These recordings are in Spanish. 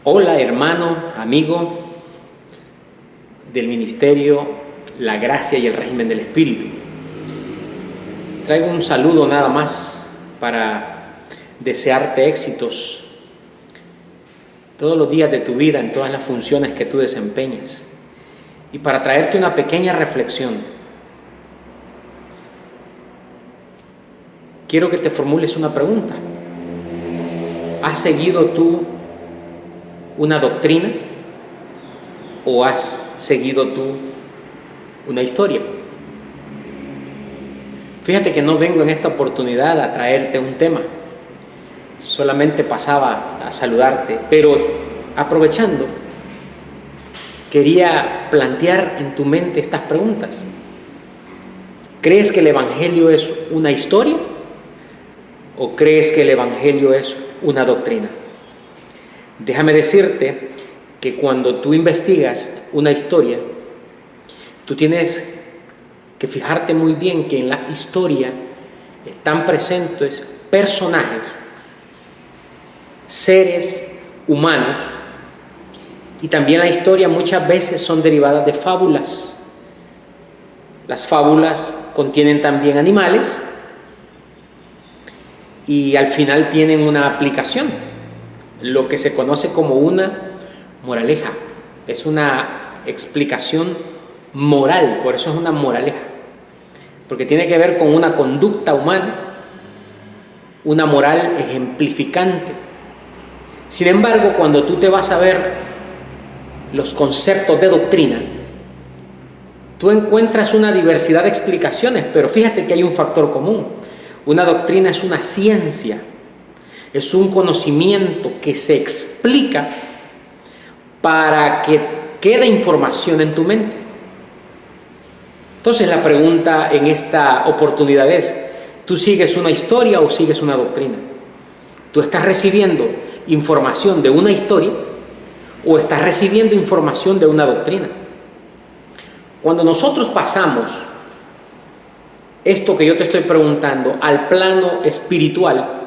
Hola hermano, amigo del Ministerio La Gracia y el Régimen del Espíritu. Traigo un saludo nada más para desearte éxitos todos los días de tu vida en todas las funciones que tú desempeñas y para traerte una pequeña reflexión. Quiero que te formules una pregunta. ¿Has seguido tú una doctrina o has seguido tú una historia? Fíjate que no vengo en esta oportunidad a traerte un tema, solamente pasaba a saludarte, pero aprovechando, quería plantear en tu mente estas preguntas. ¿Crees que el Evangelio es una historia o crees que el Evangelio es una doctrina? Déjame decirte que cuando tú investigas una historia, tú tienes que fijarte muy bien que en la historia están presentes personajes, seres humanos, y también la historia muchas veces son derivadas de fábulas. Las fábulas contienen también animales y al final tienen una aplicación, lo que se conoce como una moraleja. Es una explicación moral, por eso es una moraleja, porque tiene que ver con una conducta humana, una moral ejemplificante. Sin embargo, cuando tú te vas a ver los conceptos de doctrina, tú encuentras una diversidad de explicaciones, pero fíjate que hay un factor común. Una doctrina es una ciencia, es un conocimiento que se explica para que quede información en tu mente. Entonces la pregunta en esta oportunidad es, ¿tú sigues una historia o sigues una doctrina? ¿Tú estás recibiendo información de una historia o estás recibiendo información de una doctrina? Cuando nosotros pasamos esto que yo te estoy preguntando al plano espiritual,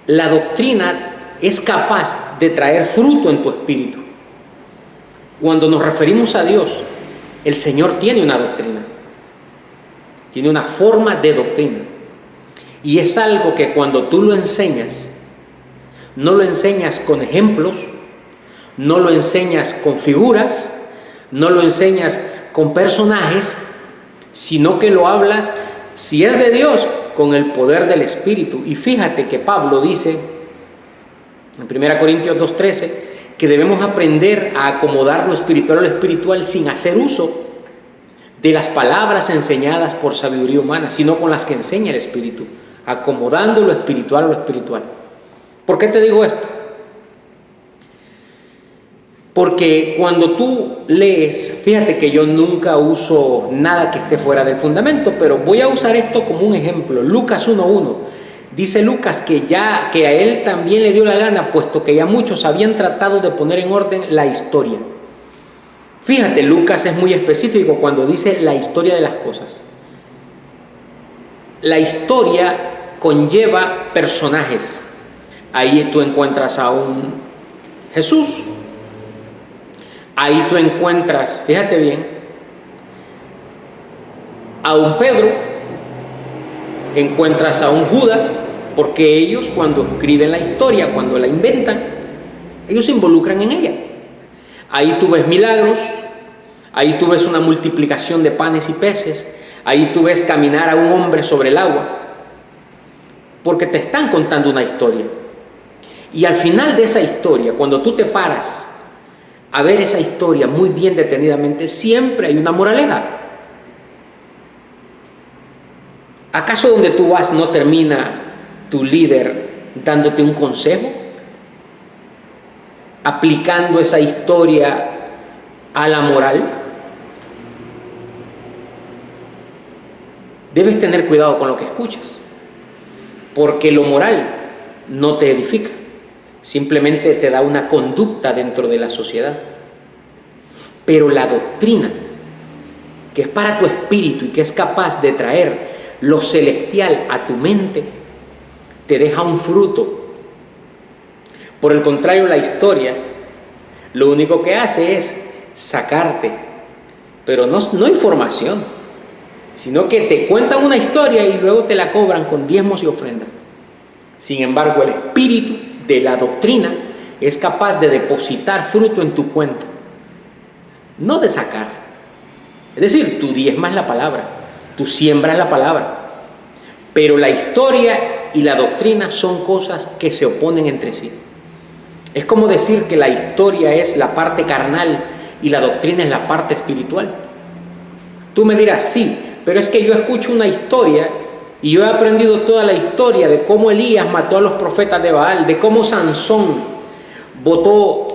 la doctrina es capaz de traer fruto en tu espíritu. Cuando nos referimos a Dios, el Señor tiene una doctrina, tiene una forma de doctrina, y es algo que cuando tú lo enseñas, no lo enseñas con ejemplos, no lo enseñas con figuras, no lo enseñas con personajes, sino que lo hablas, si es de Dios, con el poder del Espíritu. Y fíjate que Pablo dice en 1 Corintios 2:13 que debemos aprender a acomodar lo espiritual a lo espiritual sin hacer uso de las palabras enseñadas por sabiduría humana, sino con las que enseña el Espíritu, acomodando lo espiritual a lo espiritual. ¿Por qué te digo esto? Porque cuando tú lees, fíjate que yo nunca uso nada que esté fuera del fundamento, pero voy a usar esto como un ejemplo. Lucas 1:1. Dice Lucas que a él también le dio la gana, puesto que ya muchos habían tratado de poner en orden la historia. Fíjate, Lucas es muy específico cuando dice la historia de las cosas. La historia conlleva personajes. Ahí tú encuentras a un Jesús. Ahí tú encuentras, fíjate bien, a un Pedro, encuentras a un Judas, porque ellos cuando escriben la historia, cuando la inventan, ellos se involucran en ella. Ahí tú ves milagros, ahí tú ves una multiplicación de panes y peces, ahí tú ves caminar a un hombre sobre el agua, porque te están contando una historia. Y al final de esa historia, cuando tú te paras a ver esa historia muy bien detenidamente, siempre hay una moraleja. ¿Acaso donde tú vas no termina tu líder dándote un consejo? Aplicando esa historia a la moral. Debes tener cuidado con lo que escuchas, porque lo moral no te edifica, simplemente te da una conducta dentro de la sociedad. Pero la doctrina, que es para tu espíritu y que es capaz de traer lo celestial a tu mente, te deja un fruto Por el contrario, la historia lo único que hace es sacarte, pero no información, sino que te cuentan una historia y luego te la cobran con diezmos y ofrendas. Sin embargo, el espíritu de la doctrina es capaz de depositar fruto en tu cuenta, no de sacar. Es decir, tú diezmas la palabra, tú siembras la palabra, pero la historia y la doctrina son cosas que se oponen entre sí. Es como decir que la historia es la parte carnal y la doctrina es la parte espiritual. Tú me dirás, sí, pero es que yo escucho una historia y yo he aprendido toda la historia de cómo Elías mató a los profetas de Baal, de cómo Sansón botó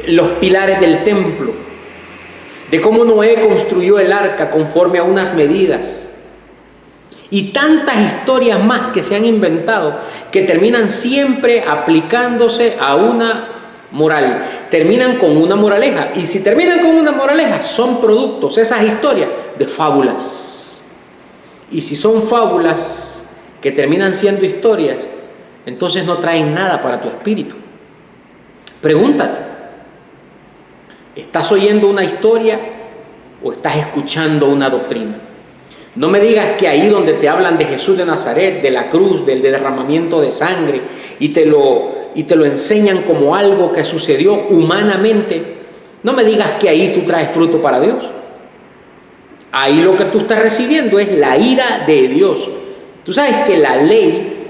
los pilares del templo, de cómo Noé construyó el arca conforme a unas medidas. Y tantas historias más que se han inventado que terminan siempre aplicándose a una moral. Terminan con una moraleja. Y si terminan con una moraleja, son productos, esas historias, de fábulas. Y si son fábulas que terminan siendo historias, entonces no traen nada para tu espíritu. Pregúntate, ¿estás oyendo una historia o estás escuchando una doctrina? No me digas que ahí donde te hablan de Jesús de Nazaret, de la cruz, del derramamiento de sangre, y te lo enseñan como algo que sucedió humanamente, no me digas que ahí tú traes fruto para Dios. Ahí lo que tú estás recibiendo es la ira de Dios. Tú sabes que la ley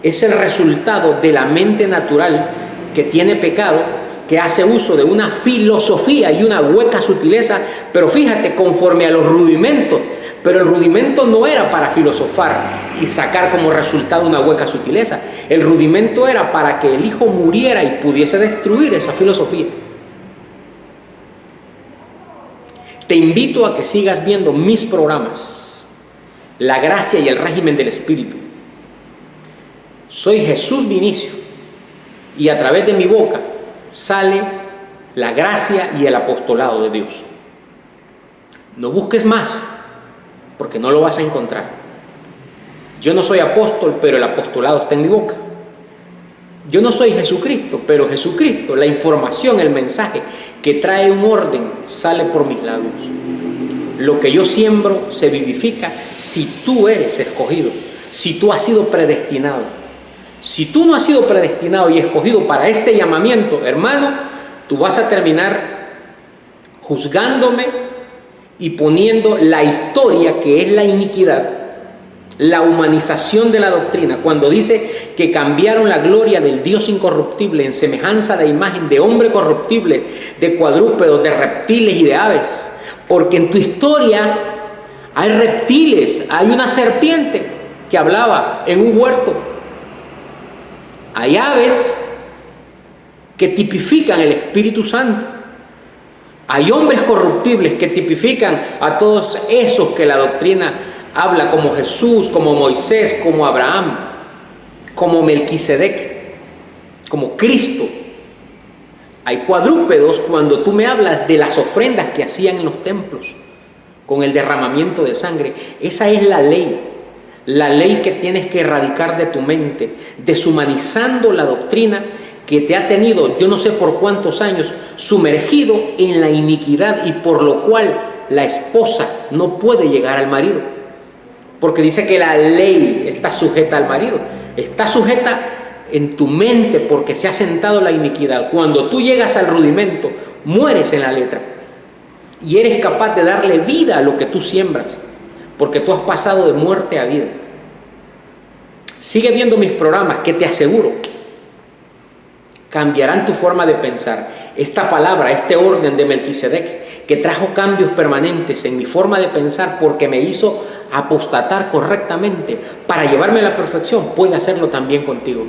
es el resultado de la mente natural que tiene pecado, que hace uso de una filosofía y una hueca sutileza, pero fíjate, conforme a los rudimentos. Pero el rudimento no era para filosofar y sacar como resultado una hueca sutileza. El rudimento era para que el Hijo muriera y pudiese destruir esa filosofía. Te invito a que sigas viendo mis programas, La Gracia y el Régimen del Espíritu. Soy Jesús Vinicio y a través de mi boca sale la gracia y el apostolado de Dios. No busques más, porque no lo vas a encontrar. Yo no soy apóstol, pero el apostolado está en mi boca. Yo no soy Jesucristo, pero Jesucristo, la información, el mensaje que trae un orden, sale por mis labios. Lo que yo siembro se vivifica si tú eres escogido, si tú has sido predestinado. Si tú no has sido predestinado y escogido para este llamamiento, hermano, tú vas a terminar juzgándome y poniendo la historia, que es la iniquidad, la humanización de la doctrina, cuando dice que cambiaron la gloria del Dios incorruptible en semejanza de imagen de hombre corruptible, de cuadrúpedos, de reptiles y de aves, porque en tu historia hay reptiles, hay una serpiente que hablaba en un huerto, hay aves que tipifican el Espíritu Santo. Hay hombres corruptibles que tipifican a todos esos que la doctrina habla, como Jesús, como Moisés, como Abraham, como Melquisedec, como Cristo. Hay cuadrúpedos cuando tú me hablas de las ofrendas que hacían en los templos con el derramamiento de sangre. Esa es la ley que tienes que erradicar de tu mente, deshumanizando la doctrina que te ha tenido yo no sé por cuántos años sumergido en la iniquidad y por lo cual la esposa no puede llegar al marido. Porque dice que la ley está sujeta al marido, está sujeta en tu mente porque se ha sentado la iniquidad. Cuando tú llegas al rudimento, mueres en la letra y eres capaz de darle vida a lo que tú siembras, porque tú has pasado de muerte a vida. Sigue viendo mis programas que te aseguro cambiarán tu forma de pensar. Esta palabra, este orden de Melquisedec, que trajo cambios permanentes en mi forma de pensar porque me hizo apostatar correctamente para llevarme a la perfección, puede hacerlo también contigo.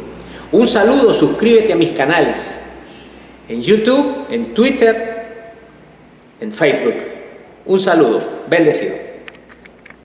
Un saludo, suscríbete a mis canales en YouTube, en Twitter, en Facebook. Un saludo, bendecido.